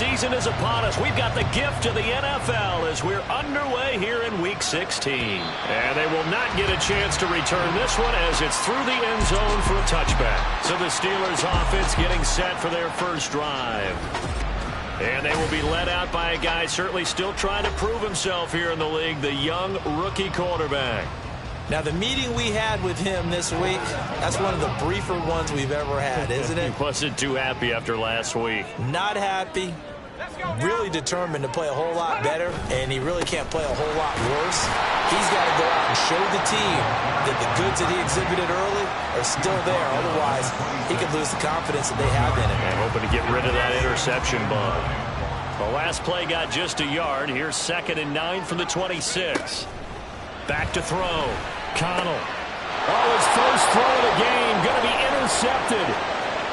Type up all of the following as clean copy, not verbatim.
season is upon us. We've got the gift of the NFL as we're underway here in Week 16. And they will not get a chance to return this one as it's through the end zone for a touchback. So the Steelers offense getting set for their first drive. And they will be led out by a guy certainly still trying to prove himself here in the league, the young rookie quarterback. Now, the meeting we had with him this week, that's one of the briefer ones we've ever had, isn't it? He wasn't too happy after last week. Not happy. Really determined to play a whole lot better, and he really can't play a whole lot worse. He's got to go out and show the team that the goods that he exhibited early are still there. Otherwise, he could lose the confidence that they have in him. And hoping to get rid of that interception bug. The last play got just a yard. Here's 2nd and 9 from the 26. Back to throw. Connell. Oh, his first throw of the game going to be intercepted.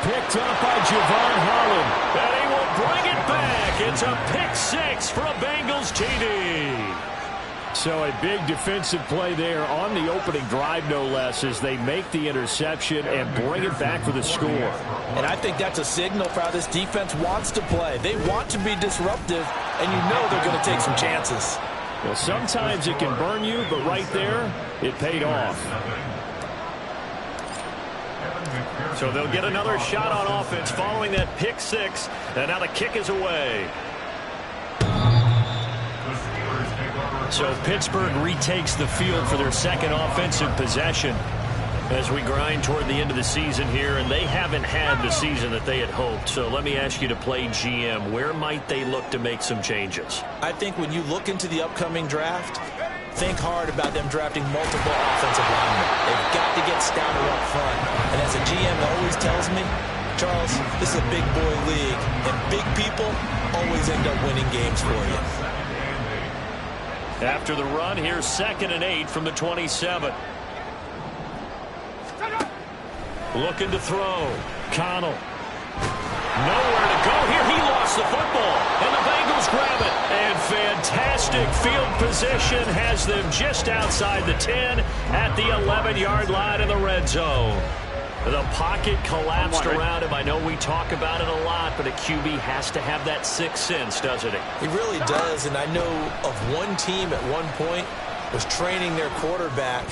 Picked up by Javon Holland. And he will bring it back. It's a pick 6 for a Bengals TD. So a big defensive play there on the opening drive, no less, as they make the interception and bring it back for the score. And I think that's a signal for how this defense wants to play. They want to be disruptive, and you know they're going to take some chances. Well, sometimes it can burn you, but right there, it paid off. So they'll get another shot on offense following that pick 6. And now the kick is away. So Pittsburgh retakes the field for their second offensive possession as we grind toward the end of the season here, and they haven't had the season that they had hoped. So let me ask you to play GM. Where might they look to make some changes? I think when you look into the upcoming draft, think hard about them drafting multiple offensive linemen. They've got to get stouter up front. And as a GM always tells me, Charles, this is a big boy league, and big people always end up winning games for you. After the run, here's 2nd and 8 from the 27. Looking to throw. Connell. Nowhere to go here. He lost the football. And the Bengals grab it. And fantastic field position has them just outside the 10 at the 11-yard line in the red zone. The pocket collapsed around him. I know we talk about it a lot, but a QB has to have that sixth sense, doesn't it? He really does, and I know of one team at one point was training their quarterback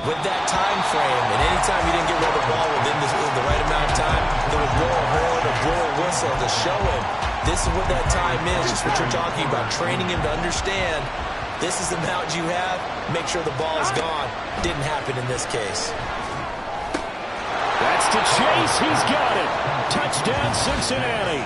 with that time frame, and anytime he didn't get rid of the ball within the right amount of time, they would blow a horn or blow a whistle to show him this is what that time is, just what you're talking about, training him to understand this is the amount you have, make sure the ball is gone. Didn't happen in this case. That's to Chase. He's got it. Touchdown, Cincinnati.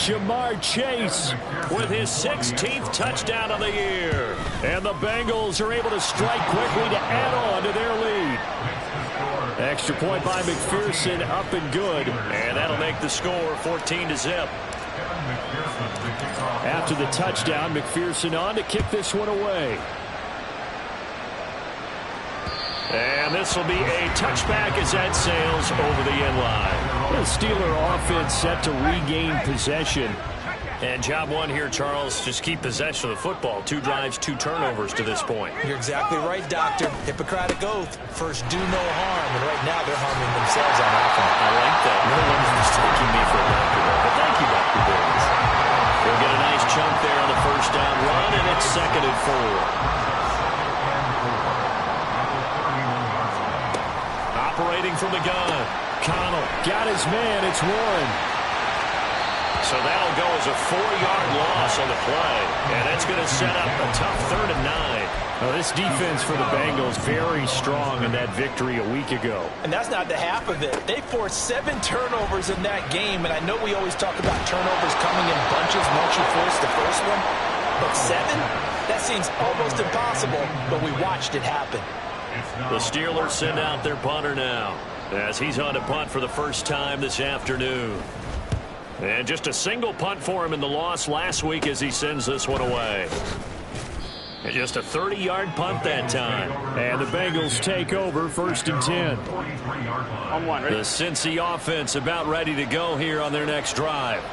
Jamar Chase with his 16th touchdown of the year. And the Bengals are able to strike quickly to add on to their lead. Extra point by McPherson, up and good. And that'll make the score 14-0. After the touchdown, McPherson on to kick this one away. And this will be a touchback as that sails over the end line. The Steeler offense set to regain possession. And job one here, Charles, just keep possession of the football. 2 drives, 2 turnovers to this point. You're exactly right, Doctor. Hippocratic oath. First, do no harm. And right now, they're harming themselves on offense. I like that. No one's mistaking me for a doctor. But thank you, Dr. Biggs. They'll get a nice chunk there on the first down run, and it's 2nd and 4. Operating from the gun. Connell got his man. It's Warren. So that'll go as a 4-yard loss on the play. And that's going to set up a tough 3rd and 9. Now, this defense for the Bengals very strong in that victory a week ago. And that's not the half of it. They forced 7 turnovers in that game. And I know we always talk about turnovers coming in bunches once you force the first one. But 7? That seems almost impossible. But we watched it happen. The Steelers send out their punter now as he's on to punt for the first time this afternoon. And just a single punt for him in the loss last week as he sends this one away. And just a 30-yard punt that time. And the Bengals take over 1st and 10. The Cincy offense about ready to go here on their next drive.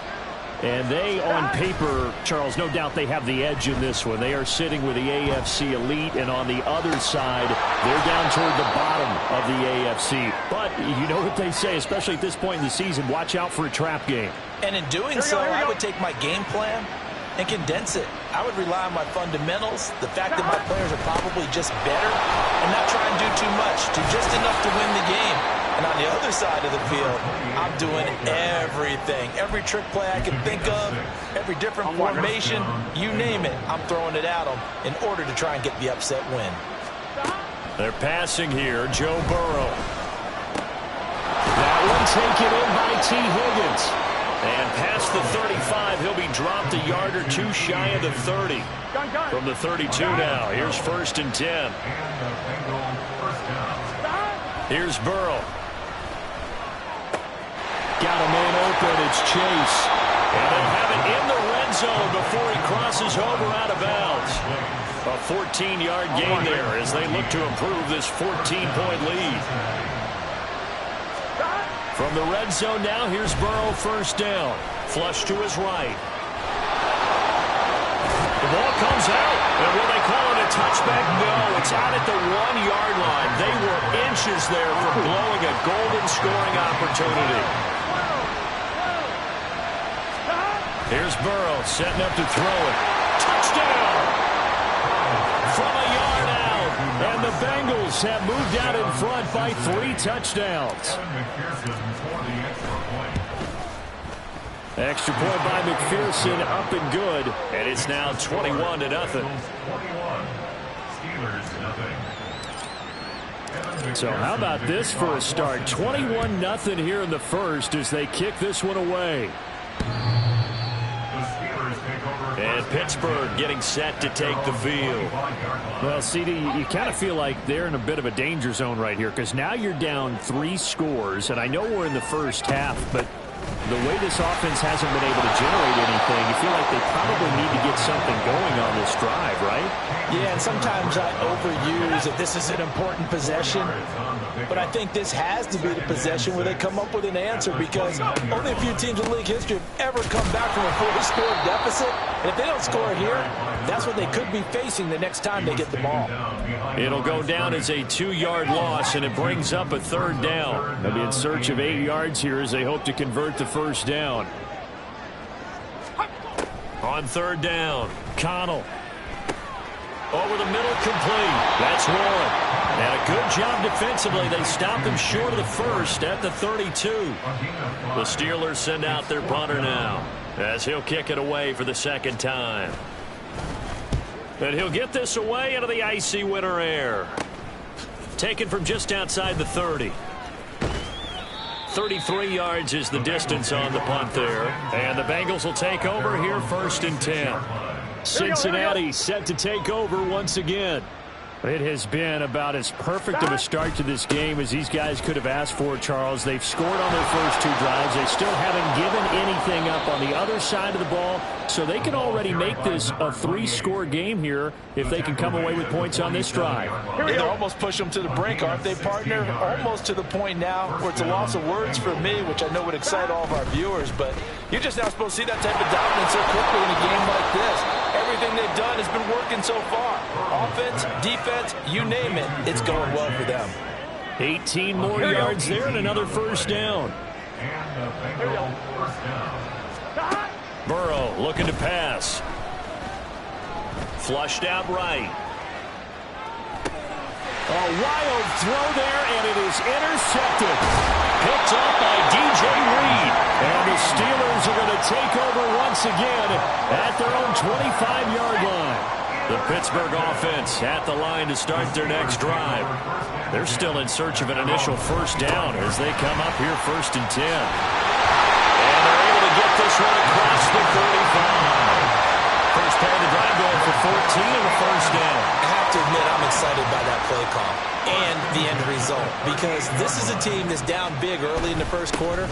And they, on paper, Charles, no doubt they have the edge in this one. They are sitting with the AFC elite, and on the other side, they're down toward the bottom of the AFC. But you know what they say, especially at this point in the season, watch out for a trap game. And in doing so, I would take my game plan and condense it. I would rely on my fundamentals, the fact that my players are probably just better, and not try and do too much, do just enough to win the game. And on the other side of the field, I'm doing everything. Every trick play I can think of, every different formation, you name it, I'm throwing it at them in order to try and get the upset win. They're passing here, Joe Burrow. That one taken in by T. Higgins. And past the 35, he'll be dropped a yard or two shy of the 30. From the 32 now, here's 1st and 10. Here's Burrow. Got a man open, it's Chase. And they'll have it in the red zone before he crosses over out of bounds. A 14-yard gain there as they look to improve this 14-point lead. From the red zone now, here's Burrow, 1st down. Flush to his right. The ball comes out. And will they call it a touchback? No, it's out at the 1-yard line. They were inches there from blowing a golden scoring opportunity. Here's Burrow setting up to throw it. Touchdown! From a yard out. And the Bengals have moved out in front by 3 touchdowns. Extra point by McPherson, up and good. And it's now 21-0. So how about this for a start? 21-0 here in the first as they kick this one away. And Pittsburgh getting set to take the field. Well, CD, you kind of feel like they're in a bit of a danger zone right here because now you're down 3 scores, and I know we're in the first half, but the way this offense hasn't been able to generate anything, you feel like they probably need to get something going on this drive, right? Yeah, and sometimes I overuse that this is an important possession, but I think this has to be the possession where they come up with an answer because only a few teams in league history have ever come back from a 4-score deficit, and if they don't score here, that's what they could be facing the next time they get the ball. It'll go down as a 2-yard loss, and it brings up a 3rd down. They'll be in search of 8 yards here as they hope to convert the 1st down. On 3rd down, Connell. Over the middle, complete. That's one. And a good job defensively. They stopped him short of the 1st at the 32. The Steelers send out their punter now as he'll kick it away for the 2nd time. And he'll get this away into the icy winter air. Taken from just outside the 30. 33 yards is the distance on the punt there. And the Bengals will take over here 1st and 10. Cincinnati set to take over once again. It has been about as perfect of a start to this game as these guys could have asked for, Charles. They've scored on their first 2 drives. They still haven't given anything up on the other side of the ball, so they can already make this a 3-score game here if they can come away with points on this drive. They almost push them to the brink, aren't they, partner? Almost to the point now where it's a loss of words for me, which I know would excite all of our viewers, but you're just not supposed to see that type of dominance so quickly in a game like this. Everything they've done has been working so far. Offense, defense, you name it, it's going well for them. 18 more yards there and another 1st down. Burrow looking to pass. Flushed out right. A wild throw there, and it is intercepted. Picked up by DJ Reed. And the Steelers are going to take over once again at their own 25-yard line. The Pittsburgh offense at the line to start their next drive. They're still in search of an initial 1st down as they come up here 1st and 10. And they're able to get this one across the 35. First play of the drive going for 14 and the 1st down. I have to admit I'm excited by that play call and the end result because this is a team that's down big early in the 1st quarter.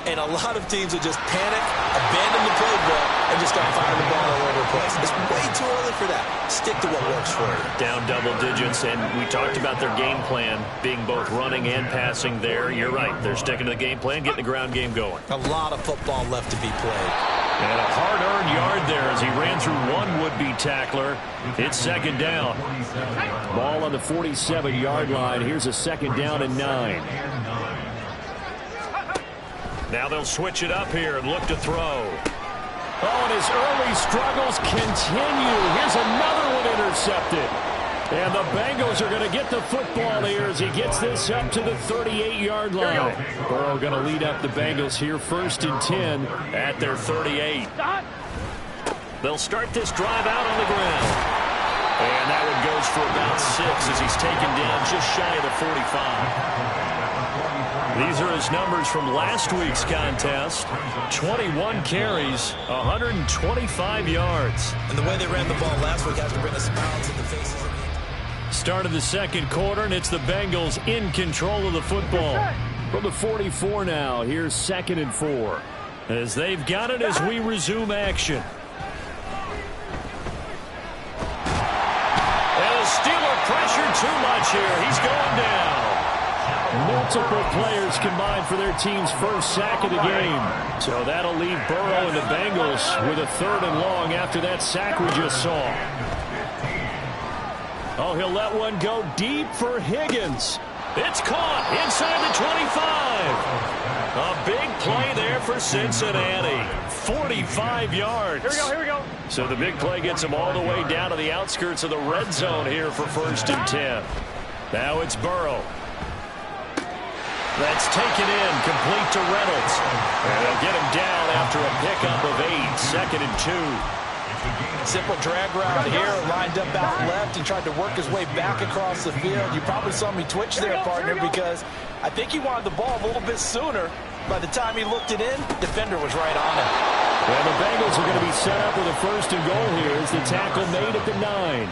And a lot of teams will just panic, abandon the playbook, and just start firing the ball all over the place. It's way too early for that. Stick to what works for you. Down double digits, and we talked about their game plan being both running and passing there. You're right. They're sticking to the game plan, getting the ground game going. A lot of football left to be played. And a hard-earned yard there as he ran through one would-be tackler. It's second down. Ball on the 47-yard line. Here's a second down and 9. Now they'll switch it up here and look to throw. Oh, and his early struggles continue. Here's another one intercepted. And the Bengals are going to get the football here as he gets this up to the 38-yard line. Burrow going to lead up the Bengals here, 1st and 10 at their 38. They'll start this drive out on the ground. And that one goes for about 6 as he's taken down just shy of the 45. These are his numbers from last week's contest. 21 carries, 125 yards. And the way they ran the ball last week has to bring a smile to the faces of the start of the second quarter, and it's the Bengals in control of the football. From the 44 now, here's 2nd and 4. As they've got it as we resume action. And the Steeler pressure too much here. He's going down. Multiple players combined for their team's first sack of the game. So that'll leave Burrow and the Bengals with a 3rd and long after that sack we just saw. Oh, he'll let one go deep for Higgins. It's caught inside the 25. A big play there for Cincinnati. 45 yards. Here we go. So the big play gets them all the way down to the outskirts of the red zone here for 1st and 10. Now it's Burrow. That's taken in, complete to Reynolds. And they'll get him down after a pickup of 8, 2nd and 2. Simple drag route here, lined up out left and tried to work his way back across the field. You probably saw me twitch there, partner, because I think he wanted the ball a little bit sooner. By the time he looked it in, defender was right on him. Well, the Bengals are going to be set up with a 1st and goal here as the tackle made at the 9.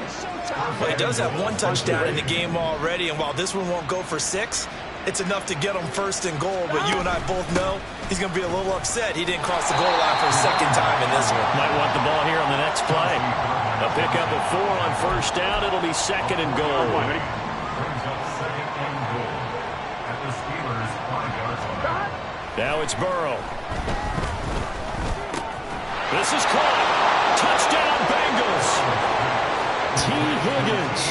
Well, he does have 1 touchdown in the game already, and while this one won't go for 6, it's enough to get him 1st and goal. But you and I both know he's going to be a little upset he didn't cross the goal line for a 2nd time in this one. Might want the ball here on the next play. A pickup of 4 on 1st down. It'll be 2nd and goal. Now it's Burrow. This is caught. Touchdown, Bengals. T. Higgins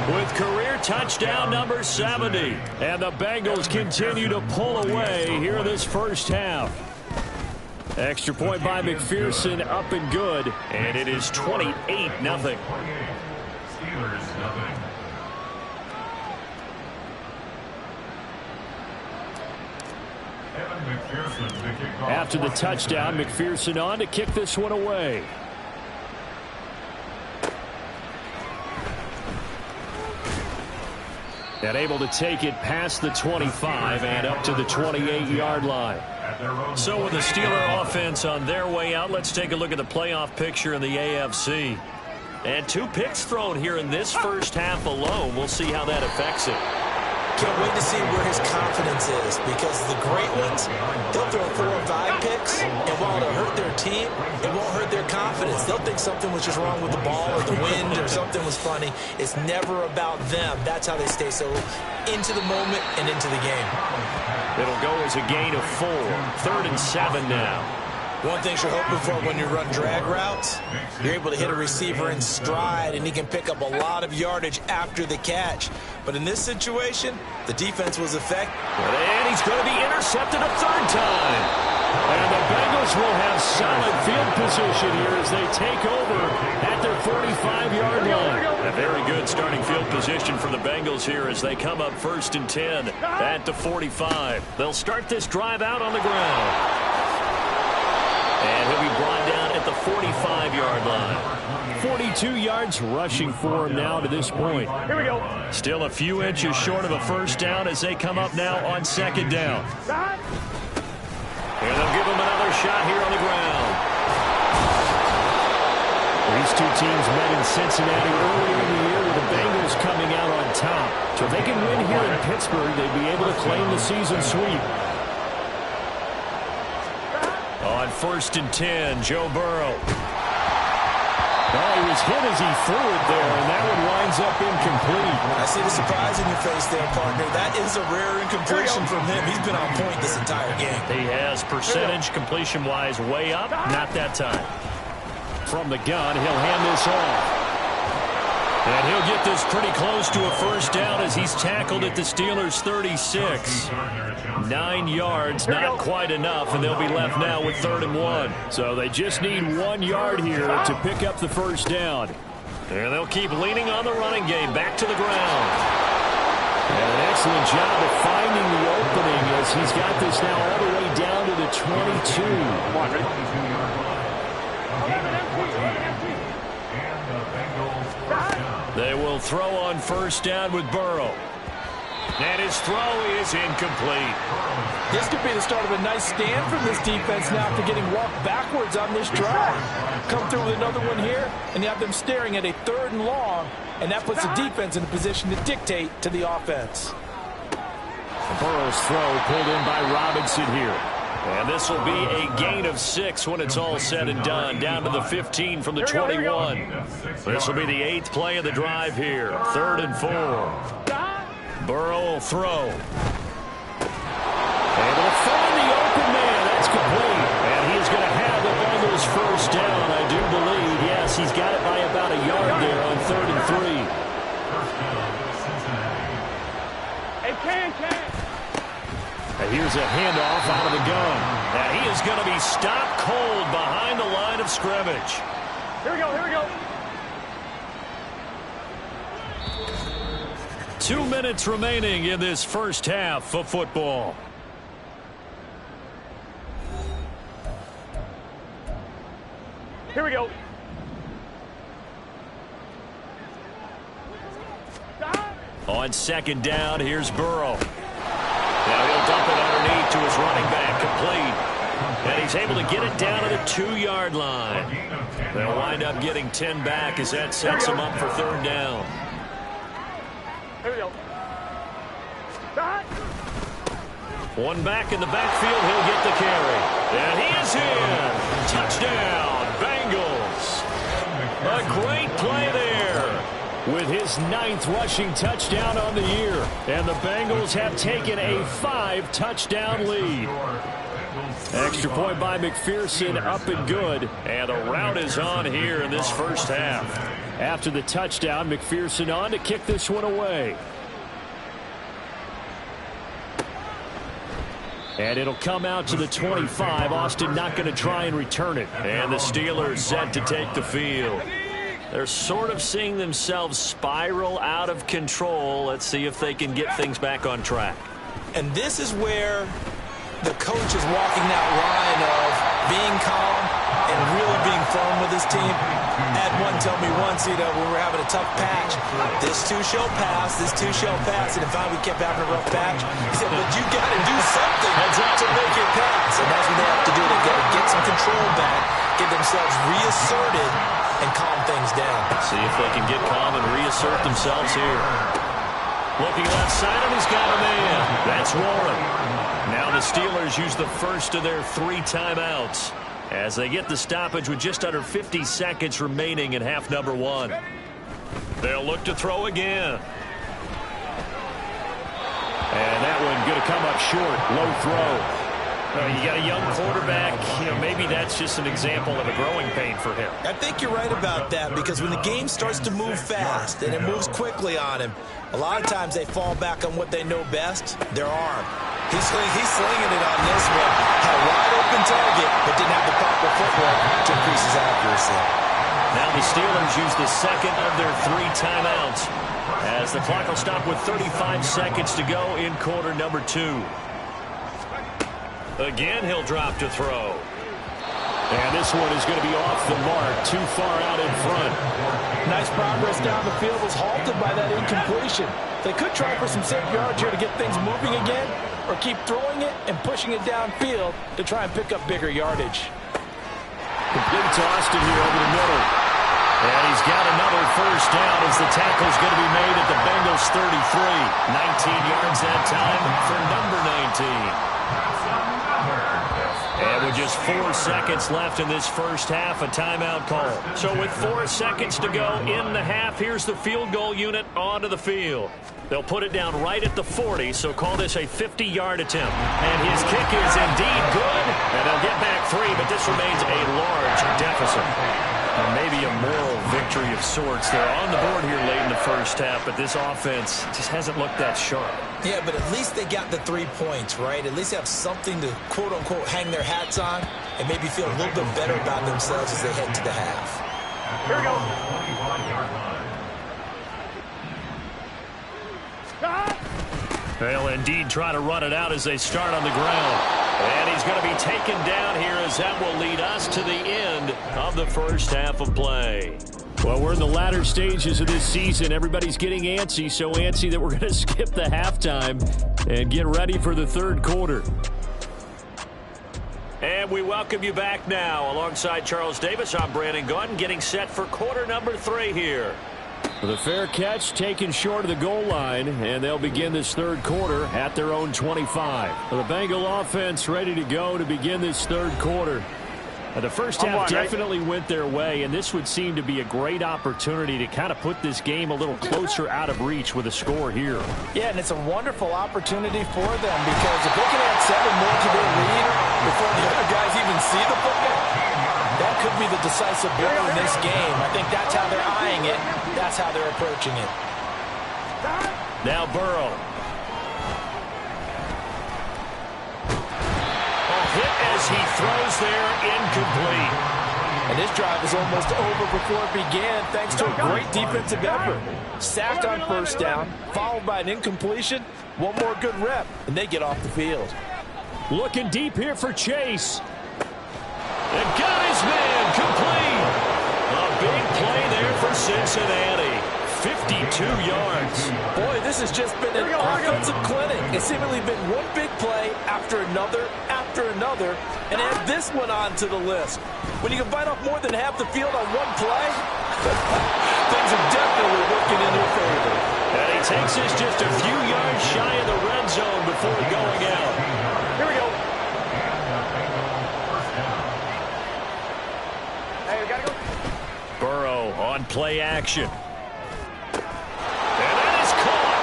with career touchdown number 70. And the Bengals continue to pull away here in this first half. Extra point by McPherson, up and good. And it is 28-0. After the touchdown, McPherson on to kick this one away. And able to take it past the 25 and up to the 28-yard line. So with the Steeler offense on their way out, let's take a look at the playoff picture in the AFC. And 2 picks thrown here in this first half alone. We'll see how that affects it. Can't wait to see where his confidence is, because the great ones, they'll throw 4 or 5 picks, and while it'll hurt their team, it won't hurt their confidence. They'll think something was just wrong with the ball or the wind or something was funny. It's never about them. That's how they stay so into the moment and into the game. It'll go as a gain of 4. 3rd and 7 now. One thing you're hoping for when you run drag routes, you're able to hit a receiver in stride, and he can pick up a lot of yardage after the catch. But in this situation, the defense was effective. And he's going to be intercepted a 3rd time. And the Bengals will have solid field position here as they take over at their 45-yard line. A very good starting field position for the Bengals here as they come up 1st and 10 at the 45. They'll start this drive out on the ground. And he'll be brought down at the 45-yard line. 42 yards rushing for him now to this point. Here we go. Still a few inches short of a 1st down as they come up now on 2nd down. And they'll give him another shot here on the ground. These 2 teams met in Cincinnati earlier in the year with the Bengals coming out on top. So if they can win here in Pittsburgh, they'd be able to claim the season sweep. On 1st and 10, Joe Burrow. Oh, he was hit as he threw it there, and that one winds up incomplete. I see the surprise in your face there, partner. That is a rare incompletion from him. He's been on point this entire game. He has percentage completion-wise way up. Not that time. From the gun, he'll hand this off. And he'll get this pretty close to a first down as he's tackled at the Steelers' 36. 9 yards, not quite enough, and they'll be left now with 3rd and 1. So they just need 1 yard here to pick up the first down. And they'll keep leaning on the running game back to the ground. And an excellent job of finding the opening as he's got this now all the way down to the 22. They will throw on first down with Burrow. And his throw is incomplete. This could be the start of a nice stand from this defense now after getting walked backwards on this drive. Come through with another one here, and you have them staring at a 3rd and long, and that puts the defense in a position to dictate to the offense. Burrow's throw pulled in by Robinson here. And this will be a gain of 6 when it's all said and done. Down to the 15 from the 21. This will be the 8th play of the drive here. 3rd and 4. Burrow will throw. Able to find the open man. That's complete. And he's going to have the Bengals first down, I do believe. Yes, he's got it by about a yard there on 3rd and 3. Hey, Can. And here's a handoff out of the gun. Now he is going to be stopped cold behind the line of scrimmage. Here we go. 2 minutes remaining in this first half of football. Here we go. On 2nd down, here's Burrow. Now he'll dump it underneath to his running back, complete. And he's able to get it down to the 2-yard line. They'll wind up getting 10 back as that sets him up for 3rd down. Here we go. One back in the backfield, he'll get the carry. And he is in. Touchdown, Bengals. A great play there. With his 9th rushing touchdown on the year. And the Bengals have taken a 5-touchdown lead. Extra point by McPherson, up and good. And the route is on here in this first half. After the touchdown, McPherson on to kick this one away. And it'll come out to the 25. Austin not going to try and return it. And the Steelers set to take the field. They're sort of seeing themselves spiral out of control. Let's see if they can get things back on track. And this is where the coach is walking that line of being calm and really being firm with his team. Had one tell me once, when we were having a tough patch, this too shall pass, and if we kept having a rough patch, he said, but you got to do something to make it pass. And that's what they have to do. They've got to get some control back, get themselves reasserted, and calm things down. See if they can get calm and reassert themselves here. Looking left side, and he's got a man. That's Warren. Now the Steelers use the first of their 3 timeouts as they get the stoppage with just under 50 seconds remaining in half number 1. They'll look to throw again. And that one going to come up short. Low throw. You got a young quarterback. Maybe that's just an example of a growing pain for him. I think you're right about that, because when the game starts to move fast and it moves quickly on him, a lot of times they fall back on what they know best, their arm. He's slinging it on this one. Had a wide open target, but didn't have the proper footwork to increase his accuracy. Now the Steelers use the second of their 3 timeouts as the clock will stop with 35 seconds to go in quarter number 2. Again, he'll drop to throw. And this one is going to be off the mark, too far out in front. Nice progress down the field was halted by that incompletion. They could try for some safe yards here to get things moving again, or keep throwing it and pushing it downfield to try and pick up bigger yardage. Complete to Austin here over the middle. And he's got another first down as the tackle's going to be made at the Bengals 33. 19 yards that time for number 19. And with just 4 seconds left in this first half, a timeout call. So with 4 seconds to go in the half, here's the field goal unit onto the field. They'll put it down right at the 40, so call this a 50-yard attempt. And his kick is indeed good, and they'll get back 3, but this remains a large deficit. And maybe a moral victory of sorts. They're on the board here late in the first half, but this offense just hasn't looked that sharp. Yeah, but at least they got the 3 points, right? At least they have something to, quote-unquote, hang their hats on and maybe feel a little bit better about themselves as they head to the half. Here we go. They'll indeed try to run it out as they start on the ground. And he's going to be taken down here as that will lead us to the end of the first half of play. Well, we're in the latter stages of this season. Everybody's getting antsy, so antsy that we're going to skip the halftime and get ready for the third quarter. And we welcome you back now. Alongside Charles Davis, I'm Brandon Gaudin, getting set for quarter number 3 here. The fair catch taken short of the goal line, and they'll begin this third quarter at their own 25. The Bengal offense ready to go to begin this third quarter. The first half definitely went their way, and this would seem to be a great opportunity to kind of put this game a little closer out of reach with a score here. Yeah, and it's a wonderful opportunity for them because if they can add 7 more to their lead before the other guys even see the football, that could be the decisive blow in this game. I think that's how they're eyeing it. That's how they're approaching it. Now Burrow. Hit as he throws there, incomplete. And this drive is almost over before it began thanks to a great defensive effort. Sacked on first down, followed by an incompletion. One more good rep, and they get off the field. Looking deep here for Chase. And got his man complete. A big play there for Cincinnati. 52 yards. Boy, this has just been an offensive clinic. It's seemingly been one big play after another, and add this one on to the list. When you can bite off more than half the field on one play, things are definitely working in their favor. And he takes this just a few yards shy of the red zone before going out. Here we go. Hey, we gotta go. Burrow on play action. And that is caught.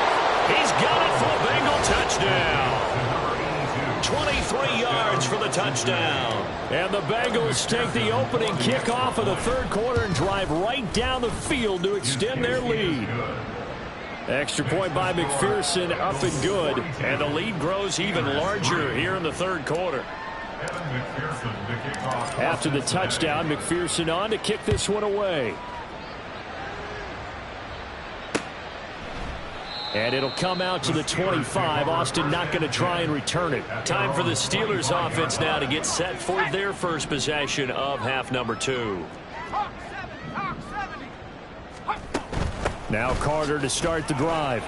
He's got it for a Bengal touchdown. 23 yards for the touchdown. And the Bengals take the opening kickoff of the third quarter and drive right down the field to extend their lead. Extra point by McPherson, up and good. And the lead grows even larger here in the third quarter. After the touchdown, McPherson on to kick this one away. And it'll come out to the 25. Austin not going to try and return it. Time for the Steelers offense now to get set for their first possession of half number 2. Now Carter to start the drive.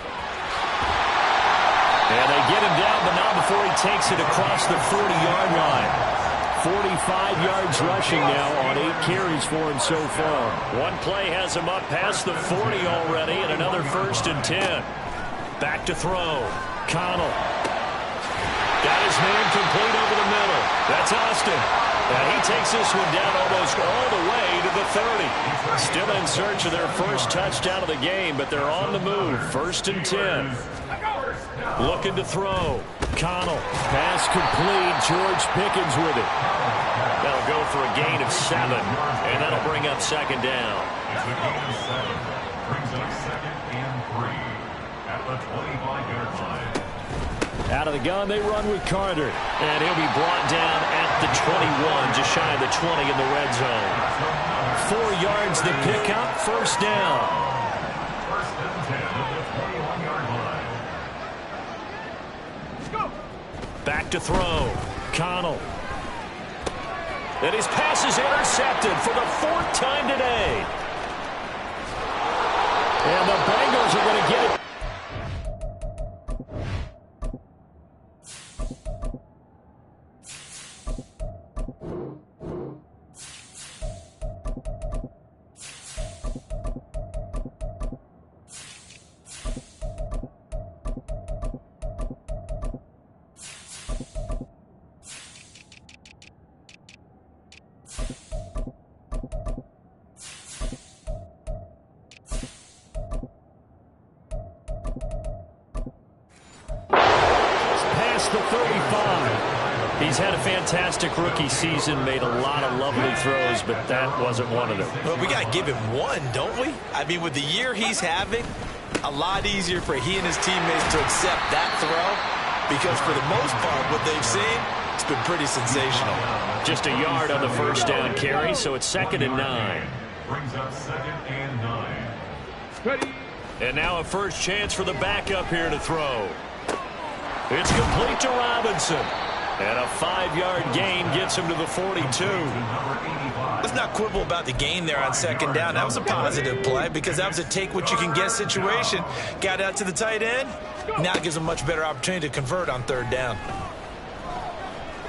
And they get him down, but not before he takes it across the 40-yard line. 45 yards rushing now on 8 carries for him so far. One play has him up past the 40 already, and another 1st and 10. Back to throw. Connell. Got his man complete over the middle. That's Austin. And he takes this one down almost all the way to the 30. Still in search of their first touchdown of the game, but they're on the move. 1st and 10. Looking to throw. Connell. Pass complete. George Pickens with it. That'll go for a gain of 7, and that'll bring up 2nd down. Brings up 2nd and 3 at the 25-yard line. Out of the gun, they run with Carter. And he'll be brought down at the 21, just shy of the 20 in the red zone. 4 yards the pickup, 1st down. 1st and 10 at the 21-yard line. Let's go. Back to throw. Connell. And his pass is intercepted for the 4th time today. And the Bengals are going to get it. across the 35. He's had a fantastic rookie season, made a lot of lovely throws, but that wasn't one of them. Well, we got to give him one, don't we? I mean, with the year he's having, a lot easier for he and his teammates to accept that throw, because for the most part, what they've seen, it's been pretty sensational. Just a yard on the first down carry, so it's 2nd and 9. Brings up 2nd and 9. Ready. And now a first chance for the backup here to throw. It's complete to Robinson. And a 5-yard gain gets him to the 42. Let's not quibble about the gain there on 2nd down. That was a positive play because that was a take-what-you-can-get situation. Got out to the tight end. Now it gives him a much better opportunity to convert on 3rd down.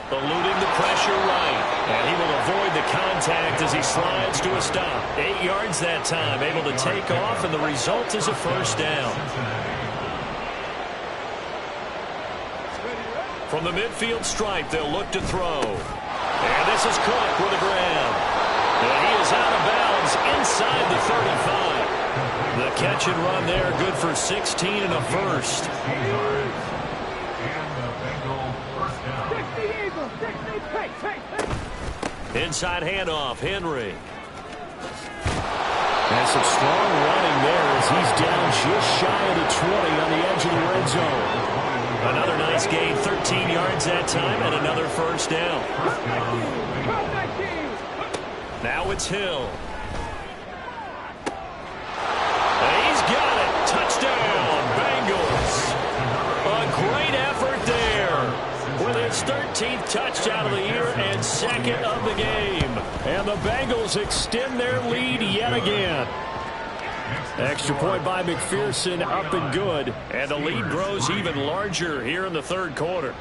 Eluding the pressure right. And he will avoid the contact as he slides to a stop. 8 yards that time, able to take off, and the result is a first down. From the midfield stripe, they'll look to throw. And this is Cook with a grab. And he is out of bounds inside the 35. The catch and run there, good for 16 and a first. Inside handoff, Henry. And some strong running there as he's down just shy of the 20 on the edge of the red zone. Another nice gain, 13 yards that time, and another first down. Now it's Hill. And he's got it. Touchdown, Bengals. A great effort there with his 13th touchdown of the year and 2nd of the game. And the Bengals extend their lead yet again. Extra point by McPherson, up and good. And the lead grows even larger here in the 3rd quarter.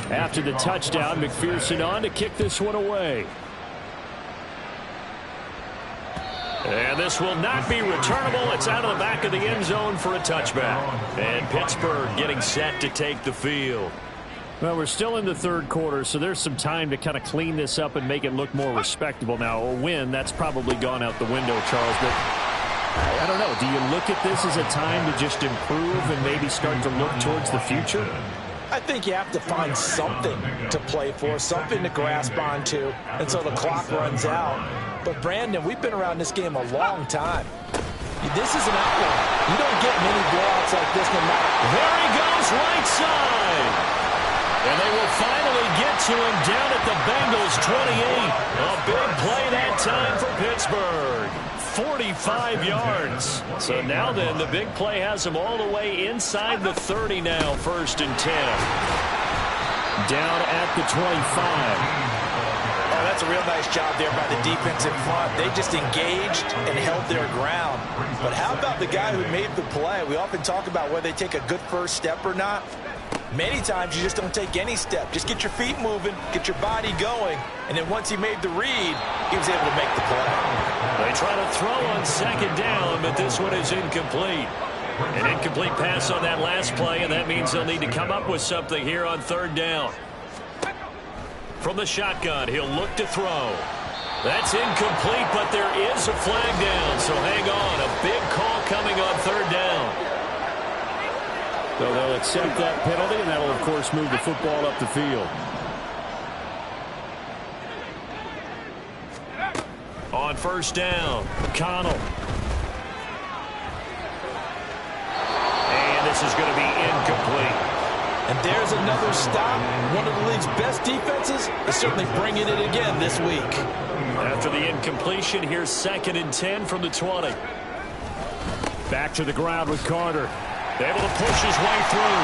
After the touchdown, McPherson on to kick this one away. And this will not be returnable. It's out of the back of the end zone for a touchback. And Pittsburgh getting set to take the field. Well, we're still in the 3rd quarter, so there's some time to kind of clean this up and make it look more respectable. Now, a win, that's probably gone out the window, Charles. But I don't know. Do you look at this as a time to just improve and maybe start to look towards the future? I think you have to find something to play for, something to grasp onto until the clock runs out. But, Brandon, we've been around this game a long time. This is an outlier. You don't get many blowouts like this no matter. There he goes, right side. And they will finally get to him down at the Bengals 28. A big play that time for Pittsburgh. 45 yards. So now then, the big play has them all the way inside the 30 now, 1st and 10. Down at the 25. Oh, that's a real nice job there by the defense in front. They just engaged and held their ground. But how about the guy who made the play? We often talk about whether they take a good first step or not. Many times you just don't take any step. Just get your feet moving, get your body going, and then once he made the read, he was able to make the play. They try to throw on 2nd down, but this one is incomplete. An incomplete pass on that last play, and that means they'll need to come up with something here on 3rd down. From the shotgun, he'll look to throw. That's incomplete, but there is a flag down, so hang on. A big call coming on 3rd down. So they'll accept that penalty, and that'll, of course, move the football up the field. On 1st down, Connell. And this is going to be incomplete. And there's another stop. One of the league's best defenses is certainly bringing it again this week. After the incompletion, here's 2nd and 10 from the 20. Back to the ground with Carter. Able to push his way through.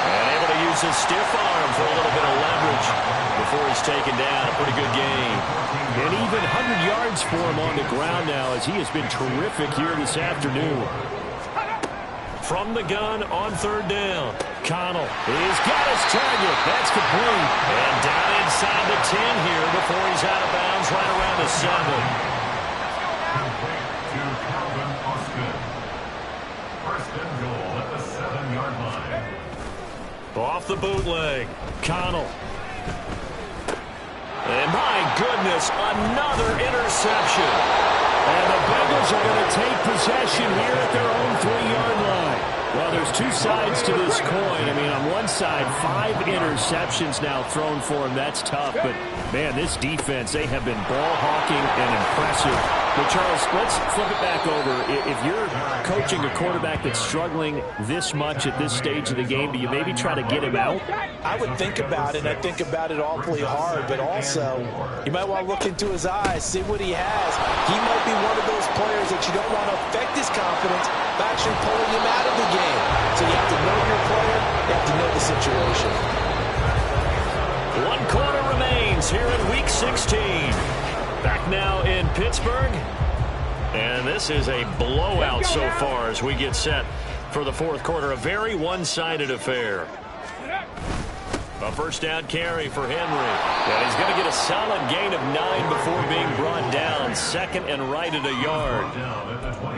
And able to use his stiff arm for a little bit of leverage before he's taken down. A pretty good game. And even 100 yards for him on the ground now as he has been terrific here this afternoon. From the gun on 3rd down, Connell. He's got his target. That's complete. And down inside the 10 here before he's out of bounds right around the 7. Off the bootleg, Connell. And my goodness, another interception. And the Bengals are going to take possession here at their own 3-yard line. Well, there's two sides to this coin. I mean, on one side, 5 interceptions now thrown for him. That's tough. But, man, this defense, they have been ball hawking and impressive. But, Charles, let's flip it back over. If you're coaching a quarterback that's struggling this much at this stage of the game, do you maybe try to get him out? I would think about it, and I think about it awfully hard. But also, you might want to look into his eyes, see what he has. He might be one of those players that you don't want to affect his confidence by actually pulling him out of the game. So you have to know your player, you have to know the situation. 1 quarter remains here in Week 16. Back now in Pittsburgh. And this is a blowout so far as we get set for the 4th quarter. A very one-sided affair. A first down carry for Henry. And he's going to get a solid gain of 9 before being brought down. 2nd and right at a yard.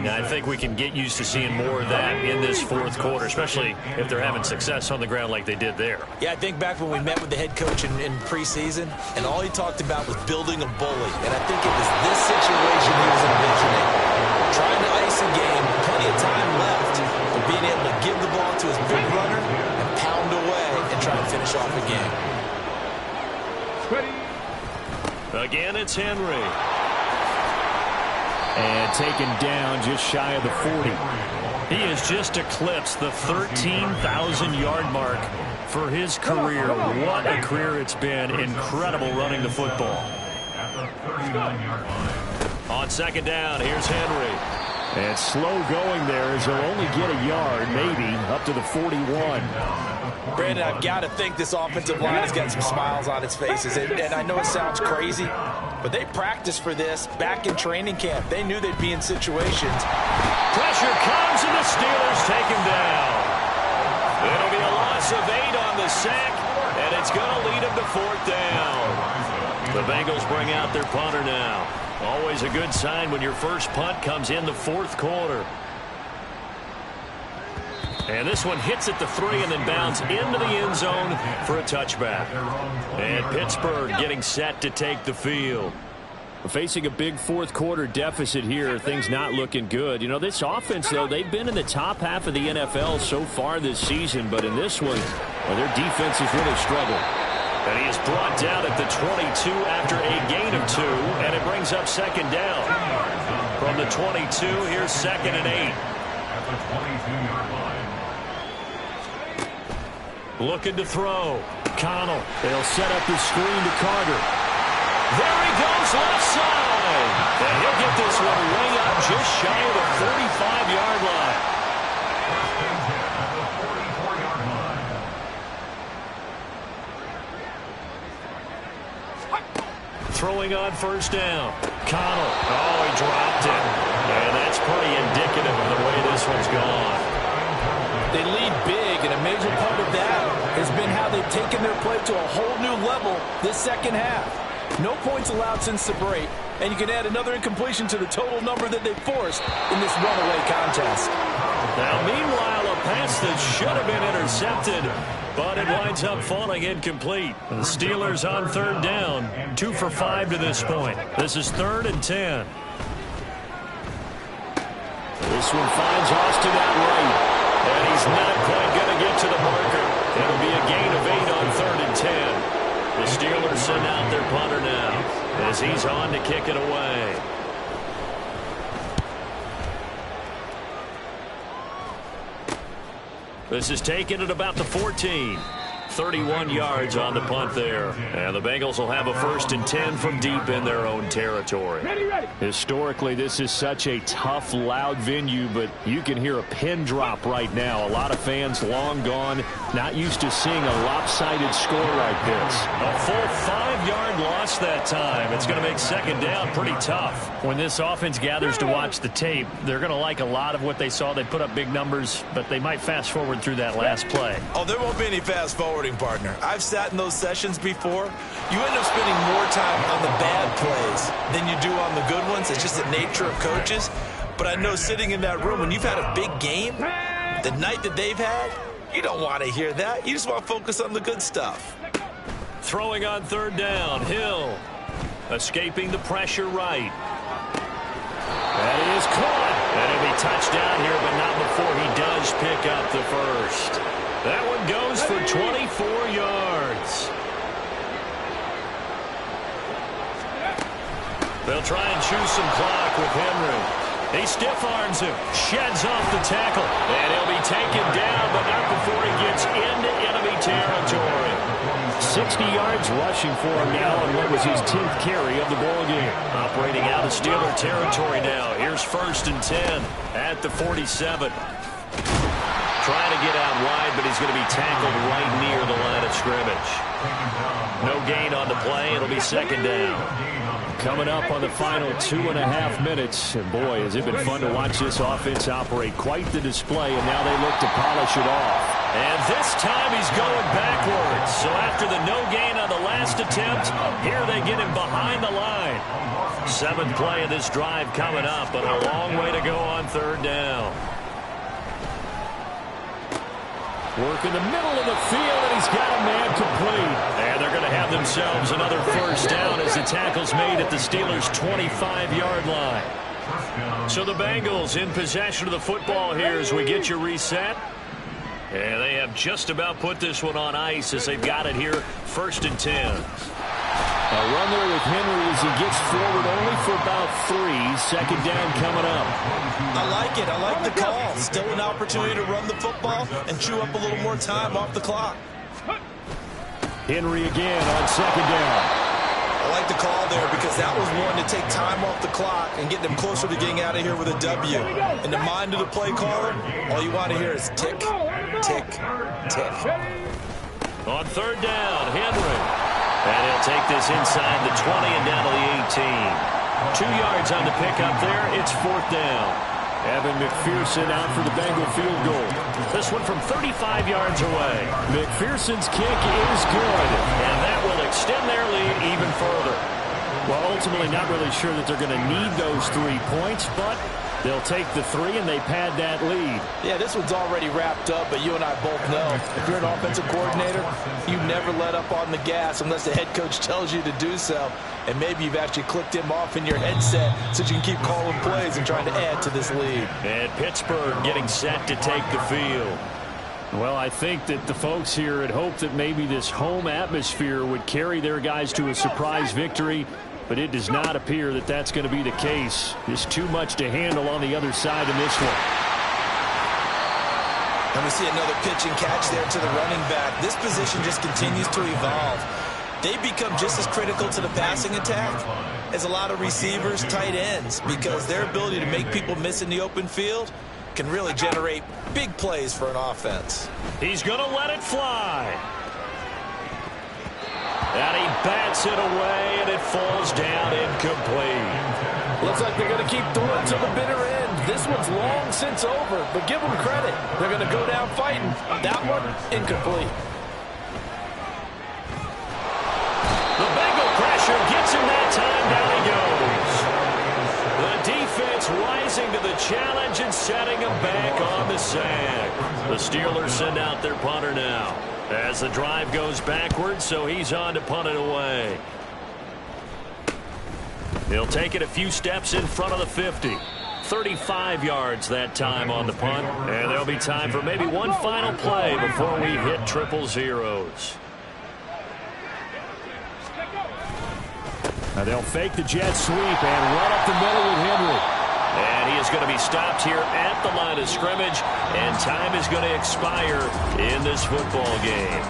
Now, I think we can get used to seeing more of that in this 4th quarter, especially if they're having success on the ground like they did there. Yeah, I think back when we met with the head coach in preseason, and all he talked about was building a bully. And I think it was this situation he was envisioning. Trying to ice a game, plenty of time left, but being able to give the ball to his big runner and pound away and try to finish off a game. Again, it's Henry. And taken down just shy of the 40. He has just eclipsed the 13,000-yard mark for his career. What a career it's been. Incredible running the football. On 2nd down, here's Henry. And slow going there as he'll only get a yard, maybe, up to the 41. Brandon, I've got to think this offensive line has got some smiles on its faces. And I know it sounds crazy, but they practiced for this back in training camp. They knew they'd be in situations. Pressure comes, and the Steelers take him down. It'll be a loss of 8 on the sack, and it's going to lead them to 4th down. The Bengals bring out their punter now. Always a good sign when your first punt comes in the 4th quarter. And this one hits at the 3 and then bounds into the end zone for a touchback. And Pittsburgh getting set to take the field. Facing a big 4th quarter deficit here, things not looking good. You know, this offense, though, they've been in the top half of the NFL so far this season, but in this one, well, their defense has really struggled. And he is brought down at the 22 after a gain of 2, and it brings up 2nd down. From the 22, here's 2nd and 8. At the 22-yard line. Looking to throw. Connell. They'll set up the screen to Carter. There he goes, left side. And he'll get this one way up just shy of the 45-yard line. At the 44-yard line. Throwing on first down. Connell. Oh, he dropped it. And that's pretty indicative of the way this one's gone. They lead big, and a major part of that has been how they've taken their play to a whole new level this 2nd half. No points allowed since the break, and you can add another incompletion to the total number that they forced in this runaway contest. Now, meanwhile, a pass that should have been intercepted, but it winds up falling incomplete. The Steelers on 3rd down, 2 for 5 to this point. This is 3rd and 10. This one finds Austin outright. And he's not quite going to get to the marker. It'll be a gain of 8 on 3rd and 10. The Steelers send out their punter now as he's on to kick it away. This is taken at about the 14. 31 yards on the punt there. And the Bengals will have a 1st and 10 from deep in their own territory. Historically, this is such a tough, loud venue, but you can hear a pin drop right now. A lot of fans long gone, not used to seeing a lopsided score like this. A full 5-yard loss that time. It's going to make 2nd down pretty tough. When this offense gathers to watch the tape, they're going to like a lot of what they saw. They put up big numbers, but they might fast forward through that last play. Oh, there won't be any fast forwarding, partner. I've sat in those sessions before. You end up spending more time on the bad plays than you do on the good ones. It's just the nature of coaches. But I know sitting in that room, when you've had a big game, the night that they've had, you don't want to hear that. You just want to focus on the good stuff. Throwing on 3rd down, Hill. Escaping the pressure right. That is caught. And it'll be touchdown here, but not before he does pick up the first. That one goes for 24 yards. They'll try and choose some clock with Henry. He stiff-arms him, sheds off the tackle, and he'll be taken down, but not before he gets into enemy territory. 60 yards rushing for him now on what was his 10th carry of the ball game. Operating out of Steeler territory now. Here's 1st and 10 at the 47. Trying to get out wide, but he's going to be tackled right near the line of scrimmage. No gain on the play. It'll be 2nd down. Coming up on the final 2.5 minutes. And boy, has it been fun to watch this offense operate. Quite the display, and now they look to polish it off. And this time he's going backwards. So after the no gain on the last attempt, here they get him behind the line. 7th play of this drive coming up, but a long way to go on 3rd down. Work in the middle of the field, and he's got a man complete. And they're going to have themselves another 1st down as the tackle's made at the Steelers' 25-yard line. So the Bengals in possession of the football here as we get you reset. And they have just about put this one on ice as they've got it here, 1st and 10. A run there with Henry as he gets forward only for about 3. 2nd down coming up. I like it. I like the call. Still an opportunity to run the football and chew up a little more time off the clock. Henry again on 2nd down. I like the call there because that was one to take time off the clock and get them closer to getting out of here with a W. In the mind of the play caller, all you want to hear is tick, tick, tick. On 3rd down, Henry. And he'll take this inside the 20 and down to the 18. 2 yards on the pickup there. It's 4th down. Evan McPherson out for the Bengal field goal. This one from 35 yards away. McPherson's kick is good. And that will extend their lead even further. Well, ultimately not really sure that they're going to need those 3 points, but they'll take the 3 and they pad that lead. Yeah, this one's already wrapped up, but you and I both know if you're an offensive coordinator, you never let up on the gas unless the head coach tells you to do so. And maybe you've actually clicked him off in your headset so you can keep calling plays and trying to add to this lead. And Pittsburgh getting set to take the field. Well, I think that the folks here had hoped that maybe this home atmosphere would carry their guys to a surprise victory, but it does not appear that that's going to be the case. There's too much to handle on the other side in this one. And we see another pitch and catch there to the running back. This position just continues to evolve. They become just as critical to the passing attack as a lot of receivers, tight ends, because their ability to make people miss in the open field can really generate big plays for an offense. He's going to let it fly. And he bats it away, and it falls down incomplete. Looks like they're going to keep throwing to the bitter end. This one's long since over, but give them credit. They're going to go down fighting. That one, incomplete. The Bengal pressure gets him that time. Down he goes. The defense rising to the challenge and setting him back on the sack. The Steelers send out their punter now as the drive goes backwards, so he's on to punt it away. He'll take it a few steps in front of the 50. 35 yards that time on the punt, and there'll be time for maybe one final play before we hit triple zeros. Now they'll fake the jet sweep and run up the middle with Henry. And he is going to be stopped here at the line of scrimmage, and time is going to expire in this football game.